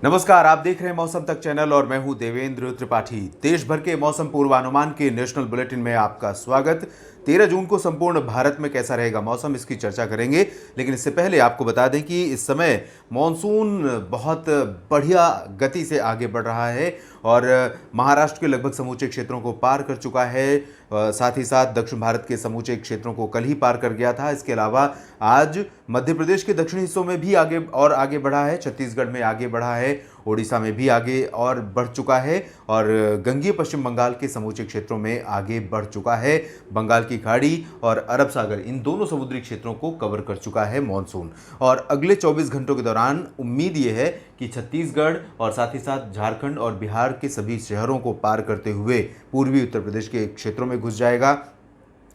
नमस्कार, आप देख रहे हैं मौसम तक चैनल और मैं हूं देवेंद्र त्रिपाठी। देश भर के मौसम पूर्वानुमान के नेशनल बुलेटिन में आपका स्वागत। 13 जून को संपूर्ण भारत में कैसा रहेगा मौसम, इसकी चर्चा करेंगे। लेकिन इससे पहले आपको बता दें कि इस समय मॉनसून बहुत बढ़िया गति से आगे बढ़ रहा है और महाराष्ट्र के लगभग समूचे क्षेत्रों को पार कर चुका है। साथ ही साथ दक्षिण भारत के समूचे क्षेत्रों को कल ही पार कर गया था। इसके अलावा आज मध्य प्रदेश के दक्षिणी हिस्सों में भी आगे बढ़ा है, छत्तीसगढ़ में आगे बढ़ा है, ओडिशा में भी आगे और बढ़ चुका है और गंगीय पश्चिम बंगाल के समूचे क्षेत्रों में आगे बढ़ चुका है। बंगाल की खाड़ी और अरब सागर, इन दोनों समुद्री क्षेत्रों को कवर कर चुका है मॉनसून। और अगले 24 घंटों के दौरान उम्मीद ये है कि छत्तीसगढ़ और साथ ही साथ झारखंड और बिहार के सभी शहरों को पार करते हुए पूर्वी उत्तर प्रदेश के क्षेत्रों में घुस जाएगा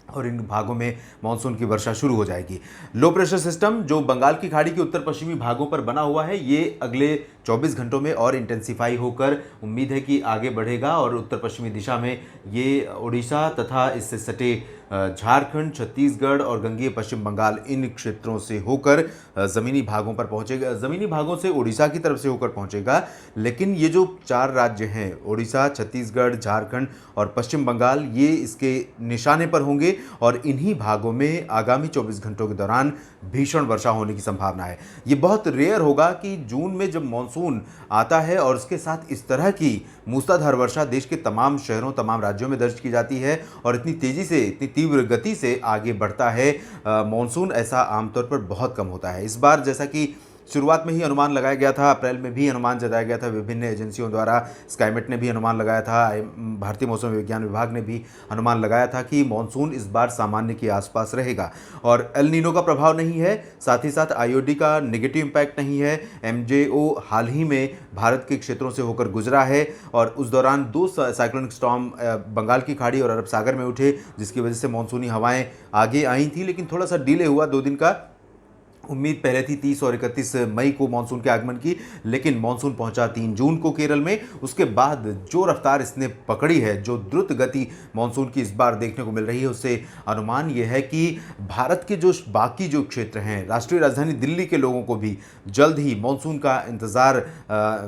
और इन भागों में मानसून की वर्षा शुरू हो जाएगी। लो प्रेशर सिस्टम जो बंगाल की खाड़ी के उत्तर पश्चिमी भागों पर बना हुआ है, ये अगले 24 घंटों में और इंटेंसिफाई होकर उम्मीद है कि आगे बढ़ेगा और उत्तर पश्चिमी दिशा में ये ओडिशा तथा इससे सटे झारखंड, छत्तीसगढ़ और गंगीय पश्चिम बंगाल, इन क्षेत्रों से होकर ज़मीनी भागों पर पहुंचेगा। ज़मीनी भागों से ओडिशा की तरफ से होकर पहुंचेगा। लेकिन ये जो 4 राज्य हैं, ओडिशा, छत्तीसगढ़, झारखंड और पश्चिम बंगाल, ये इसके निशाने पर होंगे और इन्हीं भागों में आगामी 24 घंटों के दौरान भीषण वर्षा होने की संभावना है। ये बहुत रेयर होगा कि जून में जब मानसून आता है और उसके साथ इस तरह की मूसलाधार वर्षा देश के तमाम शहरों, तमाम राज्यों में दर्ज की जाती है और इतनी तेज़ी से, इतनी तीव्र गति से आगे बढ़ता है मानसून। ऐसा आमतौर पर बहुत कम होता है। इस बार जैसा कि शुरुआत में ही अनुमान लगाया गया था, अप्रैल में भी अनुमान जताया गया था विभिन्न एजेंसियों द्वारा, स्काईमेट ने भी अनुमान लगाया था, भारतीय मौसम विज्ञान विभाग ने भी अनुमान लगाया था कि मानसून इस बार सामान्य के आसपास रहेगा और एल नीनो का प्रभाव नहीं है, साथ ही साथ आईओडी का नेगेटिव इम्पैक्ट नहीं है। एमजेओ हाल ही में भारत के क्षेत्रों से होकर गुजरा है और उस दौरान 2 साइक्लोनिक स्टॉर्म बंगाल की खाड़ी और अरब सागर में उठे, जिसकी वजह से मानसूनी हवाएं आगे आई थी, लेकिन थोड़ा सा डिले हुआ 2 दिन का। उम्मीद पहले थी 30 और 31 मई को मानसून के आगमन की, लेकिन मानसून पहुंचा 3 जून को केरल में। उसके बाद जो रफ्तार इसने पकड़ी है, जो द्रुत गति मानसून की इस बार देखने को मिल रही है, उससे अनुमान यह है कि भारत के जो बाकी जो क्षेत्र हैं, राष्ट्रीय राजधानी दिल्ली के लोगों को भी जल्द ही मानसून का इंतज़ार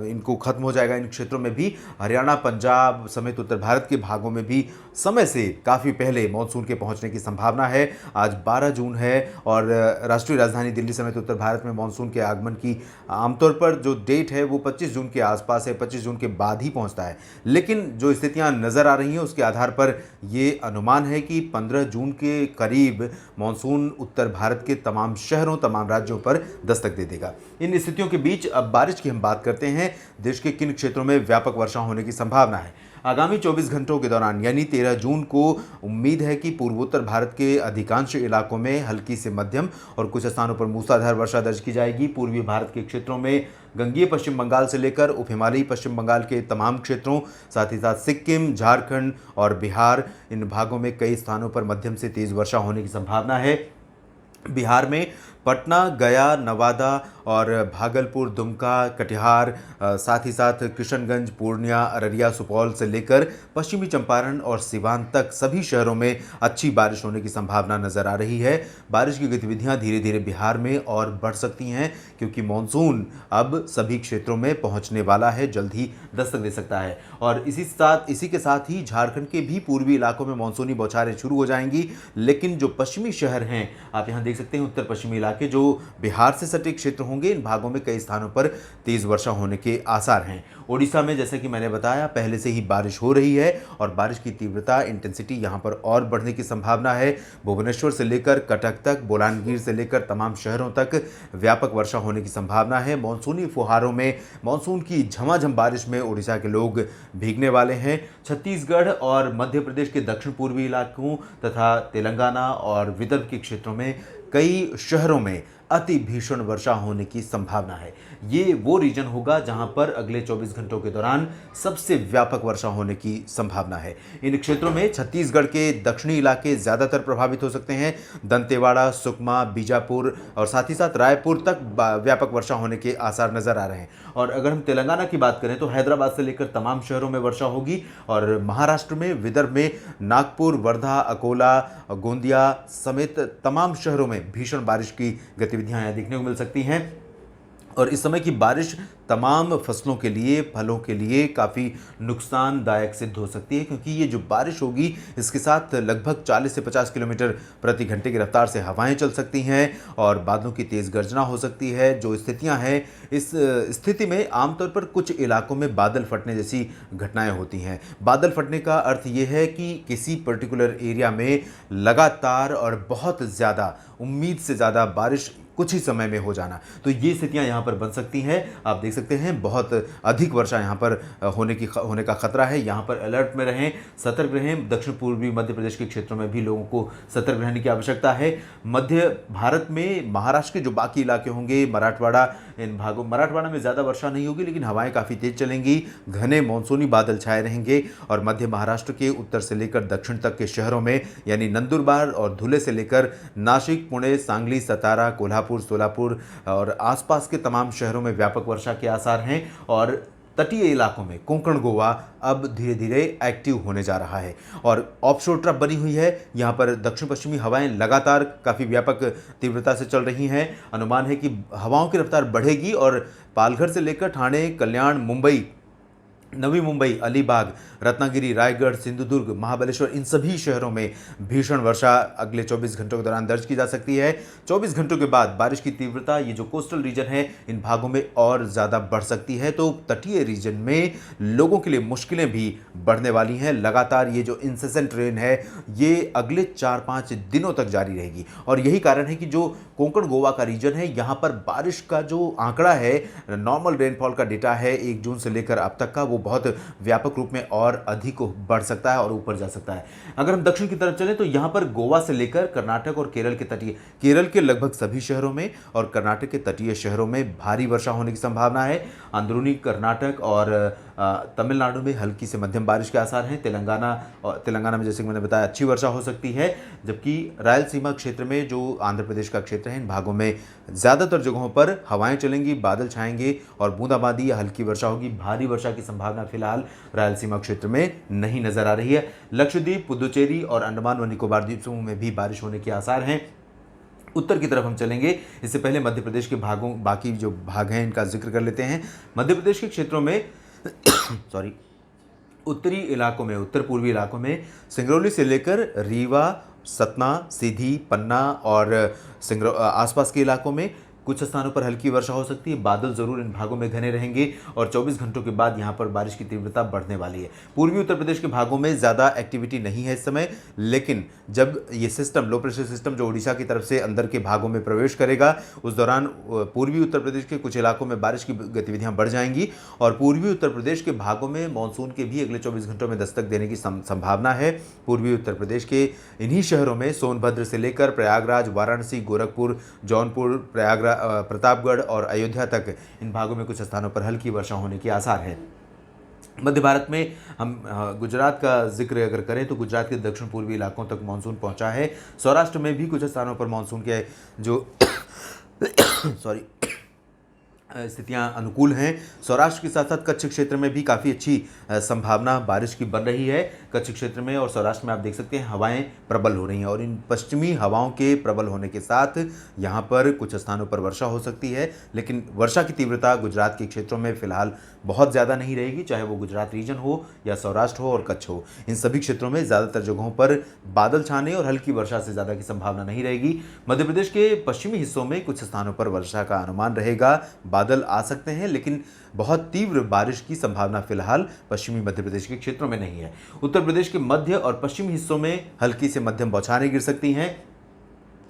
इनको खत्म हो जाएगा। इन क्षेत्रों में भी हरियाणा, पंजाब समेत उत्तर भारत के भागों में भी समय से काफ़ी पहले मानसून के पहुंचने की संभावना है। आज 12 जून है और राष्ट्रीय राजधानी दिल्ली समेत उत्तर भारत में मानसून के आगमन की आमतौर पर जो डेट है वो 25 जून के आसपास है, 25 जून के बाद ही पहुंचता है। लेकिन जो स्थितियां नज़र आ रही हैं उसके आधार पर ये अनुमान है कि 15 जून के करीब मानसून उत्तर भारत के तमाम शहरों, तमाम राज्यों पर दस्तक दे देगा। इन स्थितियों के बीच अब बारिश की हम बात करते हैं। देश के किन क्षेत्रों में व्यापक वर्षा होने की संभावना है। आगामी 24 घंटों के दौरान यानी 13 जून को उम्मीद है कि पूर्वोत्तर भारत के अधिकांश इलाकों में हल्की से मध्यम और कुछ स्थानों पर मूसलाधार वर्षा दर्ज की जाएगी। पूर्वी भारत के क्षेत्रों में गंगीय पश्चिम बंगाल से लेकर उप हिमालयी पश्चिम बंगाल के तमाम क्षेत्रों, साथ ही साथ सिक्किम, झारखंड और बिहार, इन भागों में कई स्थानों पर मध्यम से तेज वर्षा होने की संभावना है। बिहार में पटना, गया, नवादा और भागलपुर, दुमका, कटिहार, साथ ही साथ किशनगंज, पूर्णिया, अररिया, सुपौल से लेकर पश्चिमी चंपारण और सिवान तक सभी शहरों में अच्छी बारिश होने की संभावना नज़र आ रही है। बारिश की गतिविधियां धीरे धीरे बिहार में और बढ़ सकती हैं क्योंकि मानसून अब सभी क्षेत्रों में पहुंचने वाला है, जल्द ही दस्तक दे सकता है। और इसी के साथ ही झारखंड के भी पूर्वी इलाकों में मानसूनी बौछारें शुरू हो जाएंगी। लेकिन जो पश्चिमी शहर हैं, आप यहाँ देख सकते हैं, उत्तर पश्चिमी इलाके जो बिहार से सटे क्षेत्र होंगे, इन भागों में कई स्थानों पर तेज वर्षा होने के आसार हैं। ओडिशा में जैसे कि मैंने बताया, पहले से ही बारिश हो रही है और बारिश की तीव्रता, इंटेंसिटी यहाँ पर और बढ़ने की संभावना है। भुवनेश्वर से लेकर कटक तक, बोलांगीर से लेकर तमाम शहरों तक व्यापक वर्षा होने की संभावना है। मानसूनी फुहारों में, मानसून की झमाझम बारिश में ओडिशा के लोग भीगने वाले हैं। छत्तीसगढ़ और मध्य प्रदेश के दक्षिण पूर्वी इलाकों तथा तेलंगाना और विदर्भ के क्षेत्रों में कई शहरों में अति भीषण वर्षा होने की संभावना है। ये वो रीजन होगा जहां पर अगले 24 घंटों के दौरान सबसे व्यापक वर्षा होने की संभावना है। इन क्षेत्रों में छत्तीसगढ़ के दक्षिणी इलाके ज़्यादातर प्रभावित हो सकते हैं। दंतेवाड़ा, सुकमा, बीजापुर और साथ ही साथ रायपुर तक व्यापक वर्षा होने के आसार नज़र आ रहे हैं। और अगर हम तेलंगाना की बात करें तो हैदराबाद से लेकर तमाम शहरों में वर्षा होगी और महाराष्ट्र में, विदर्भ में नागपुर, वर्धा, अकोला, गोंदिया समेत तमाम शहरों में भीषण बारिश की गतिविधियां यहाँ देखने को मिल सकती हैं। और इस समय की बारिश तमाम फसलों के लिए, फलों के लिए काफ़ी नुकसानदायक सिद्ध हो सकती है, क्योंकि ये जो बारिश होगी इसके साथ लगभग 40 से 50 किलोमीटर प्रति घंटे की रफ्तार से हवाएं चल सकती हैं और बादलों की तेज़ गर्जना हो सकती है। जो स्थितियां हैं, इस स्थिति में आमतौर पर कुछ इलाकों में बादल फटने जैसी घटनाएं होती हैं। बादल फटने का अर्थ ये है कि किसी पर्टिकुलर एरिया में लगातार और बहुत ज़्यादा, उम्मीद से ज़्यादा बारिश कुछ ही समय में हो जाना। तो ये स्थितियां यहाँ पर बन सकती हैं। आप देख सकते हैं बहुत अधिक वर्षा यहाँ पर होने का खतरा है। यहाँ पर अलर्ट में रहें, सतर्क रहें। दक्षिण पूर्वी मध्य प्रदेश के क्षेत्रों में भी लोगों को सतर्क रहने की आवश्यकता है। मध्य भारत में महाराष्ट्र के जो बाकी इलाके होंगे, मराठवाड़ा, इन भागों, मराठवाड़ा में ज़्यादा वर्षा नहीं होगी, लेकिन हवाएं काफ़ी तेज चलेंगी, घने मानसूनी बादल छाए रहेंगे और मध्य महाराष्ट्र के उत्तर से लेकर दक्षिण तक के शहरों में, यानी नंदुरबार और धुले से लेकर नासिक, पुणे, सांगली, सतारा, कोल्हापुर, सोलापुर और आसपास के तमाम शहरों में व्यापक वर्षा के आसार हैं। और तटीय इलाकों में कोंकण, गोवा अब धीरे धीरे एक्टिव होने जा रहा है और ऑफशोर ट्रफ बनी हुई है। यहाँ पर दक्षिण पश्चिमी हवाएं लगातार काफ़ी व्यापक तीव्रता से चल रही हैं। अनुमान है कि हवाओं की रफ्तार बढ़ेगी और पालघर से लेकर ठाणे, कल्याण, मुंबई, नवी मुंबई, अलीबाग, रत्नागिरी, रायगढ़, सिंधुदुर्ग, महाबलेश्वर, इन सभी शहरों में भीषण वर्षा अगले 24 घंटों के दौरान दर्ज की जा सकती है। 24 घंटों के बाद बारिश की तीव्रता, ये जो कोस्टल रीजन है, इन भागों में और ज़्यादा बढ़ सकती है। तो तटीय रीजन में लोगों के लिए मुश्किलें भी बढ़ने वाली हैं। लगातार ये जो इंसेसेंट रेन है, ये अगले 4-5 दिनों तक जारी रहेगी और यही कारण है कि जो कोंकण, गोवा का रीजन है, यहाँ पर बारिश का जो आंकड़ा है, नॉर्मल रेनफॉल का डेटा है 1 जून से लेकर अब तक का, वो बहुत व्यापक रूप में और अधिक बढ़ सकता है और ऊपर जा सकता है। अगर हम दक्षिण की तरफ चलें तो यहाँ पर गोवा से लेकर कर्नाटक और केरल के तटीय, केरल के लगभग सभी शहरों में और कर्नाटक के तटीय शहरों में भारी वर्षा होने की संभावना है। अंदरूनी कर्नाटक और तमिलनाडु में हल्की से मध्यम बारिश के आसार हैं। तेलंगाना में, जैसे कि मैंने बताया, अच्छी वर्षा हो सकती है, जबकि रायलसीमा क्षेत्र में, जो आंध्र प्रदेश का क्षेत्र है, इन भागों में ज़्यादातर जगहों पर हवाएं चलेंगी, बादल छाएंगे और बूंदाबांदी या हल्की वर्षा होगी। भारी वर्षा की संभावना फिलहाल रायलसीमा क्षेत्र में नहीं नजर आ रही है। लक्षद्वीप, पुदुचेरी और अंडमान व निकोबार द्वीप समूह में भी बारिश होने के आसार हैं। उत्तर की तरफ हम चलेंगे, इससे पहले मध्य प्रदेश के भागों, बाकी जो भाग हैं, इनका जिक्र कर लेते हैं। मध्य प्रदेश के क्षेत्रों में सॉरी उत्तरी इलाकों में, उत्तर पूर्वी इलाकों में सिंगरौली से लेकर रीवा, सतना, सीधी, पन्ना और आसपास के इलाकों में कुछ स्थानों पर हल्की वर्षा हो सकती है। बादल जरूर इन भागों में घने रहेंगे और 24 घंटों के बाद यहाँ पर बारिश की तीव्रता बढ़ने वाली है। पूर्वी उत्तर प्रदेश के भागों में ज़्यादा एक्टिविटी नहीं है इस समय, लेकिन जब ये सिस्टम, लो प्रेशर सिस्टम, जो उड़ीसा की तरफ से अंदर के भागों में प्रवेश करेगा, उस दौरान पूर्वी उत्तर प्रदेश के कुछ इलाकों में बारिश की गतिविधियाँ बढ़ जाएंगी और पूर्वी उत्तर प्रदेश के भागों में मानसून के भी अगले 24 घंटों में दस्तक देने की संभावना है। पूर्वी उत्तर प्रदेश के इन्हीं शहरों में सोनभद्र से लेकर प्रयागराज, वाराणसी, गोरखपुर, जौनपुर, प्रतापगढ़ और अयोध्या तक, इन भागों में कुछ स्थानों पर हल्की वर्षा होने के आसार है। मध्य भारत में हम गुजरात का जिक्र अगर करें तो गुजरात के दक्षिण पूर्वी इलाकों तक मानसून पहुंचा है। सौराष्ट्र में भी कुछ स्थानों पर मानसून के जो स्थितियां अनुकूल हैं। सौराष्ट्र के साथ साथ कच्छ क्षेत्र में भी काफ़ी अच्छी संभावना बारिश की बन रही है। कच्छ क्षेत्र में और सौराष्ट्र में आप देख सकते हैं हवाएं प्रबल हो रही हैं और इन पश्चिमी हवाओं के प्रबल होने के साथ यहाँ पर कुछ स्थानों पर वर्षा हो सकती है, लेकिन वर्षा की तीव्रता गुजरात के क्षेत्रों में फिलहाल बहुत ज़्यादा नहीं रहेगी, चाहे वो गुजरात रीजन हो या सौराष्ट्र हो और कच्छ हो। इन सभी क्षेत्रों में ज़्यादातर जगहों पर बादल छाने और हल्की वर्षा से ज़्यादा की संभावना नहीं रहेगी। मध्य प्रदेश के पश्चिमी हिस्सों में कुछ स्थानों पर वर्षा का अनुमान रहेगा, बादल आ सकते हैं, लेकिन बहुत तीव्र बारिश की संभावना फिलहाल पश्चिमी मध्य प्रदेश के क्षेत्रों में नहीं है। उत्तर प्रदेश के मध्य और पश्चिमी हिस्सों में हल्की से मध्यम बौछारें गिर सकती हैं।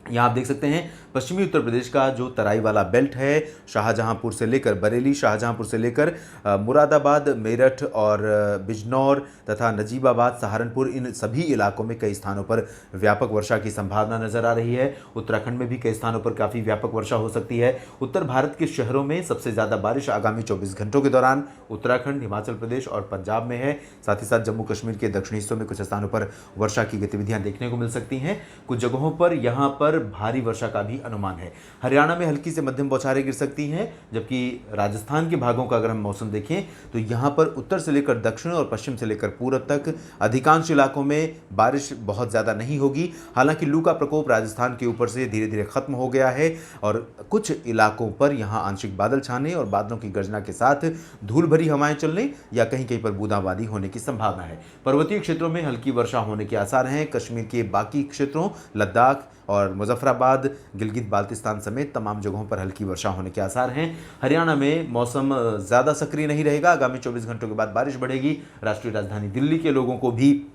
यहाँ आप देख सकते हैं पश्चिमी उत्तर प्रदेश का जो तराई वाला बेल्ट है, शाहजहांपुर से लेकर बरेली, शाहजहांपुर से लेकर मुरादाबाद, मेरठ और बिजनौर तथा नजीबाबाद, सहारनपुर, इन सभी इलाकों में कई स्थानों पर व्यापक वर्षा की संभावना नजर आ रही है। उत्तराखंड में भी कई स्थानों पर काफ़ी व्यापक वर्षा हो सकती है। उत्तर भारत के शहरों में सबसे ज़्यादा बारिश आगामी 24 घंटों के दौरान उत्तराखंड, हिमाचल प्रदेश और पंजाब में है। साथ ही साथ जम्मू कश्मीर के दक्षिणी हिस्सों में कुछ स्थानों पर वर्षा की गतिविधियाँ देखने को मिल सकती हैं। कुछ जगहों पर यहाँ पर पर भारी वर्षा का भी अनुमान है। हरियाणा में हल्की से मध्यम बौछारें गिर सकती हैं, जबकि राजस्थान के भागों का अगर हम मौसम देखें तो यहाँ पर उत्तर से लेकर दक्षिण और पश्चिम से लेकर पूरब तक अधिकांश इलाकों में बारिश बहुत ज़्यादा नहीं होगी। हालांकि लू का प्रकोप राजस्थान के ऊपर से धीरे धीरे खत्म हो गया है और कुछ इलाकों पर यहाँ आंशिक बादल छाने और बादलों की गर्जना के साथ धूल भरी हवाएं चलने या कहीं कहीं पर बूंदाबांदी होने की संभावना है। पर्वतीय क्षेत्रों में हल्की वर्षा होने के आसार हैं। कश्मीर के बाकी क्षेत्रों, लद्दाख और मुजफ्फराबाद, गिलगित बाल्तिस्तान समेत तमाम जगहों पर हल्की वर्षा होने के आसार हैं। हरियाणा में मौसम ज़्यादा सक्रिय नहीं रहेगा। आगामी 24 घंटों के बाद बारिश बढ़ेगी। राष्ट्रीय राजधानी दिल्ली के लोगों को भी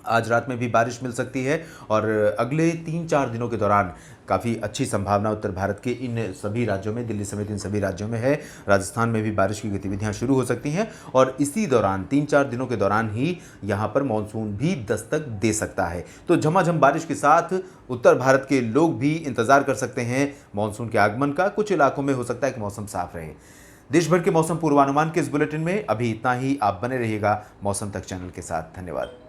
आज रात में भी बारिश मिल सकती है और अगले 3-4 दिनों के दौरान काफ़ी अच्छी संभावना उत्तर भारत के इन सभी राज्यों में, दिल्ली समेत इन सभी राज्यों में है। राजस्थान में भी बारिश की गतिविधियां शुरू हो सकती हैं और इसी दौरान 3-4 दिनों के दौरान ही यहां पर मानसून भी दस्तक दे सकता है। तो झमाझम बारिश के साथ उत्तर भारत के लोग भी इंतजार कर सकते हैं मानसून के आगमन का। कुछ इलाकों में हो सकता है कि मौसम साफ रहे। देश भर के मौसम पूर्वानुमान के इस बुलेटिन में अभी इतना ही। आप बने रहिएगा मौसम तक चैनल के साथ। धन्यवाद।